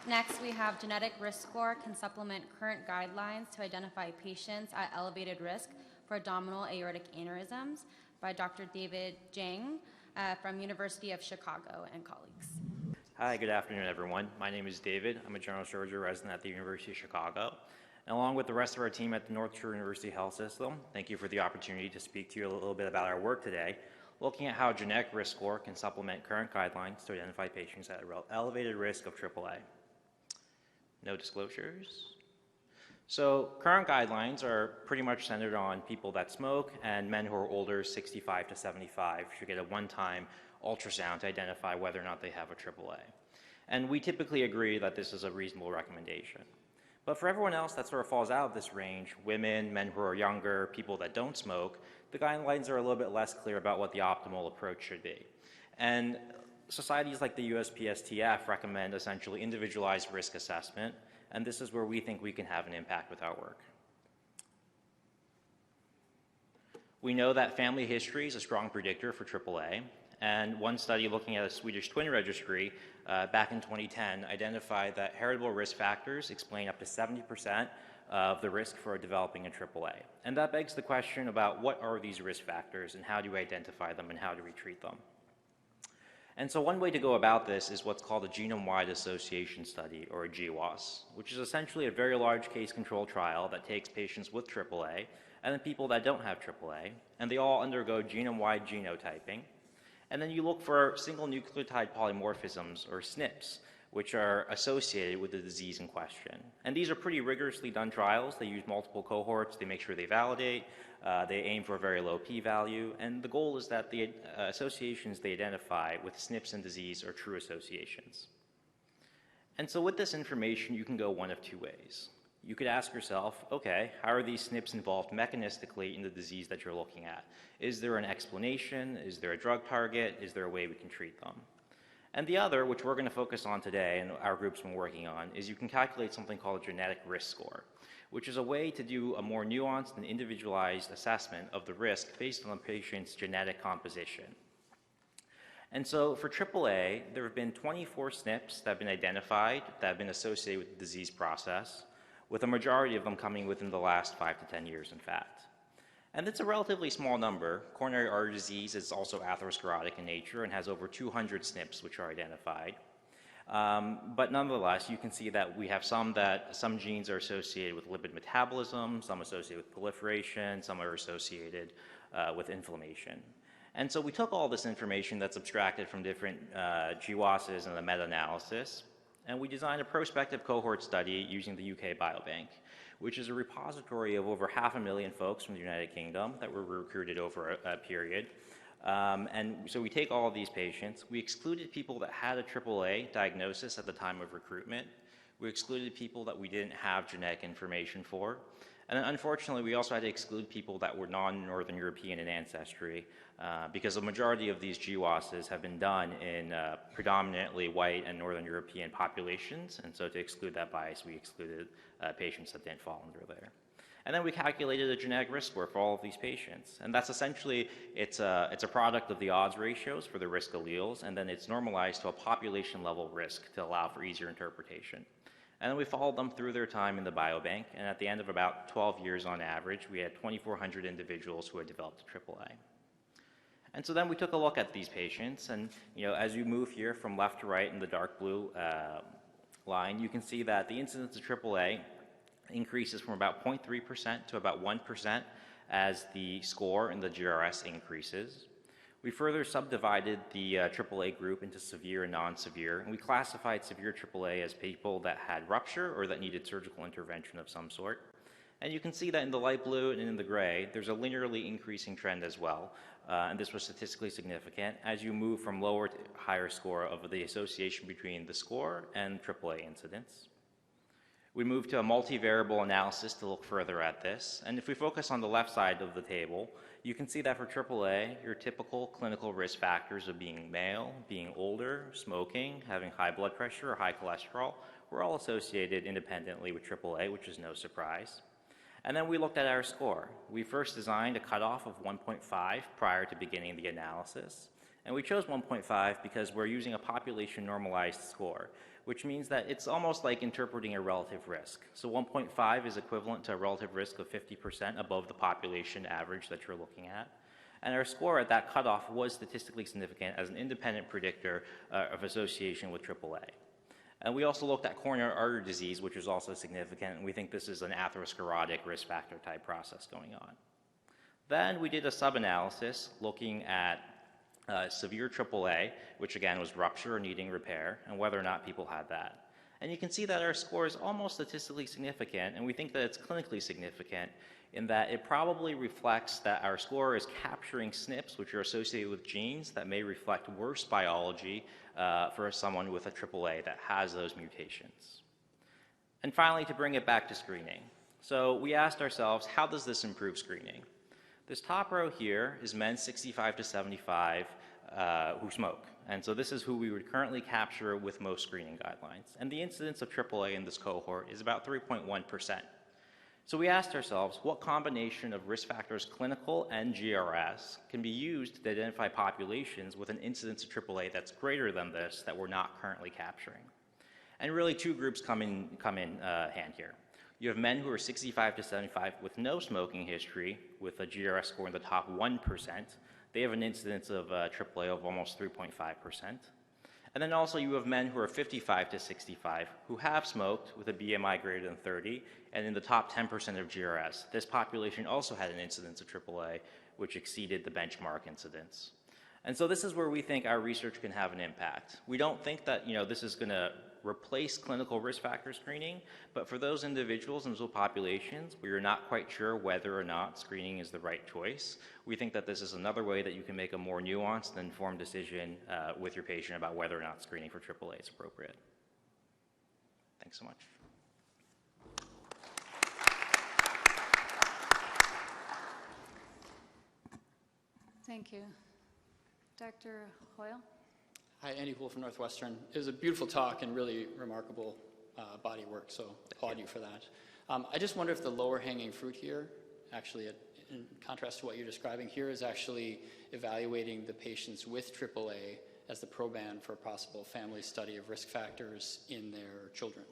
Next, we have genetic risk score can supplement current guidelines to identify patients at elevated risk for abdominal aortic aneurysms by Dr. David Jang from University of Chicago and colleagues. Hi, good afternoon, everyone. My name is David. I'm a general surgery resident at the University of Chicago. And along with the rest of our team at the North Shore University Health System, thank you for the opportunity to speak to you a little bit about our work today, looking at how genetic risk score can supplement current guidelines to identify patients at elevated risk of AAA. No disclosures. So current guidelines are pretty much centered on people that smoke, and men who are older, 65 to 75, should get a one-time ultrasound to identify whether or not they have a AAA. And we typically agree that this is a reasonable recommendation. But for everyone else that sort of falls out of this range, women, men who are younger, people that don't smoke, the guidelines are a little bit less clear about what the optimal approach should be. And societies like the USPSTF recommend essentially individualized risk assessment, and this is where we think we can have an impact with our work. We know that family history is a strong predictor for AAA, and one study looking at a Swedish twin registry back in 2010 identified that heritable risk factors explain up to 70% of the risk for developing a AAA. And that begs the question about what are these risk factors and how do we identify them and how do we treat them? And so one way to go about this is what's called a genome-wide association study, or a GWAS, which is essentially a very large case-control trial that takes patients with AAA and then people that don't have AAA, and they all undergo genome-wide genotyping. And then you look for single nucleotide polymorphisms, or SNPs, which are associated with the disease in question. And these are pretty rigorously done trials. They use multiple cohorts. They make sure they validate. They aim for a very low p-value. And the goal is that the associations they identify with SNPs and disease are true associations. And so with this information, you can go one of two ways. You could ask yourself, okay, how are these SNPs involved mechanistically in the disease that you're looking at? Is there an explanation? Is there a drug target? Is there a way we can treat them? And the other, which we're going to focus on today and our group's been working on, is you can calculate something called a genetic risk score, which is a way to do a more nuanced and individualized assessment of the risk based on the patient's genetic composition. And so for AAA, there have been 24 SNPs that have been identified that have been associated with the disease process, with a majority of them coming within the last 5 to 10 years, in fact. And it's a relatively small number. Coronary artery disease is also atherosclerotic in nature and has over 200 SNPs which are identified. But nonetheless, you can see that we have some genes are associated with lipid metabolism, some associated with proliferation, some are associated with inflammation. And so we took all this information that's abstracted from different GWASs and the meta-analysis, and we designed a prospective cohort study using the UK Biobank, which is a repository of over 500,000 folks from the United Kingdom that were recruited over a period. And so we take all of these patients. We excluded people that had a AAA diagnosis at the time of recruitment. We excluded people that we didn't have genetic information for. And then unfortunately, we also had to exclude people that were non-Northern European in ancestry because the majority of these GWASs have been done in predominantly white and Northern European populations. And so to exclude that bias, we excluded patients that didn't fall under there. And then we calculated a genetic risk score for all of these patients. And that's essentially, it's a product of the odds ratios for the risk alleles, and then it's normalized to a population level risk to allow for easier interpretation. And then we followed them through their time in the biobank, and at the end of about 12 years on average, we had 2,400 individuals who had developed a AAA. And so then we took a look at these patients, and as you move here from left to right in the dark blue line, you can see that the incidence of AAA increases from about 0.3% to about 1% as the score in the GRS increases. We further subdivided the AAA group into severe and non-severe, and we classified severe AAA as people that had rupture or that needed surgical intervention of some sort. And you can see that in the light blue and in the gray, there's a linearly increasing trend as well, and this was statistically significant as you move from lower to higher score of the association between the score and AAA incidence. We moved to a multivariable analysis to look further at this, and if we focus on the left side of the table, you can see that for AAA, your typical clinical risk factors of being male, being older, smoking, having high blood pressure or high cholesterol were all associated independently with AAA, which is no surprise. And then we looked at our score. We first designed a cutoff of 1.5 prior to beginning the analysis. And we chose 1.5 because we're using a population normalized score, which means that it's almost like interpreting a relative risk. So 1.5 is equivalent to a relative risk of 50% above the population average that you're looking at. And our score at that cutoff was statistically significant as an independent predictor of association with AAA. And we also looked at coronary artery disease, which was also significant, and we think this is an atherosclerotic risk factor type process going on. Then we did a sub-analysis looking at severe AAA, which again was rupture or needing repair, and whether or not people had that. And you can see that our score is almost statistically significant, and we think that it's clinically significant in that it probably reflects that our score is capturing SNPs, which are associated with genes that may reflect worse biology for someone with a AAA that has those mutations. And finally, to bring it back to screening. So we asked ourselves, how does this improve screening? This top row here is men 65 to 75 who smoke. And so this is who we would currently capture with most screening guidelines. And the incidence of AAA in this cohort is about 3.1%. So we asked ourselves, what combination of risk factors, clinical and GRS, can be used to identify populations with an incidence of AAA that's greater than this that we're not currently capturing? And really two groups come in hand here. You have men who are 65 to 75 with no smoking history, with a GRS score in the top 1%. They have an incidence of AAA of almost 3.5%. And then also you have men who are 55 to 65 who have smoked with a BMI greater than 30, and in the top 10% of GRS. This population also had an incidence of AAA, which exceeded the benchmark incidence. And so this is where we think our research can have an impact. We don't think that this is going to replace clinical risk factor screening, but for those individuals and those populations where you're not quite sure whether or not screening is the right choice, we think that this is another way that you can make a more nuanced and informed decision with your patient about whether or not screening for AAA is appropriate. Thanks so much. Thank you. Dr. Hoyle? Hi, Andy Houle from Northwestern. It was a beautiful talk and really remarkable body work, so applaud you for that. I just wonder if the lower hanging fruit here, actually in contrast to what you're describing here, is actually evaluating the patients with AAA as the proband for a possible family study of risk factors in their children.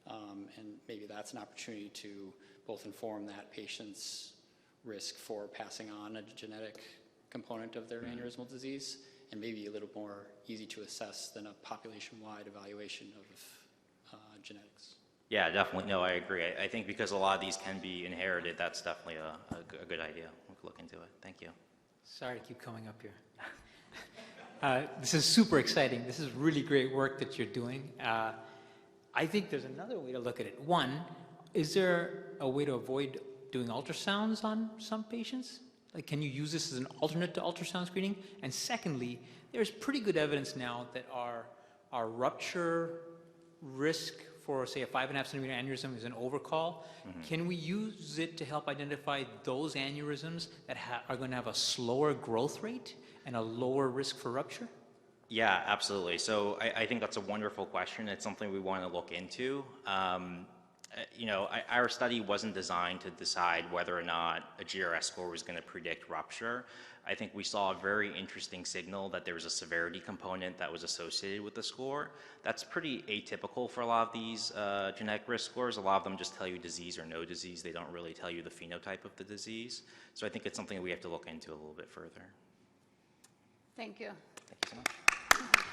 And maybe that's an opportunity to both inform that patient's risk for passing on a genetic component of their aneurysmal disease, and maybe a little more easy to assess than a population-wide evaluation of genetics. Yeah, definitely. No, I agree. I think because a lot of these can be inherited, that's definitely a good idea. We could look into it. Thank you. Sorry to keep coming up here. This is super exciting. This is really great work that you're doing. I think there's another way to look at it. One, is there a way to avoid doing ultrasounds on some patients? Like, can you use this as an alternate to ultrasound screening? And secondly, there's pretty good evidence now that our rupture risk for, say, a 5.5 centimeter aneurysm is an overcall. Mm-hmm. Can we use it to help identify those aneurysms that are going to have a slower growth rate and a lower risk for rupture? Yeah, absolutely. So I think that's a wonderful question. It's something we want to look into. Our study wasn't designed to decide whether or not a GRS score was going to predict rupture. I think we saw a very interesting signal that there was a severity component that was associated with the score. That's pretty atypical for a lot of these genetic risk scores. A lot of them just tell you disease or no disease. They don't really tell you the phenotype of the disease. So I think it's something we have to look into a little bit further. Thank you. Thank you so much.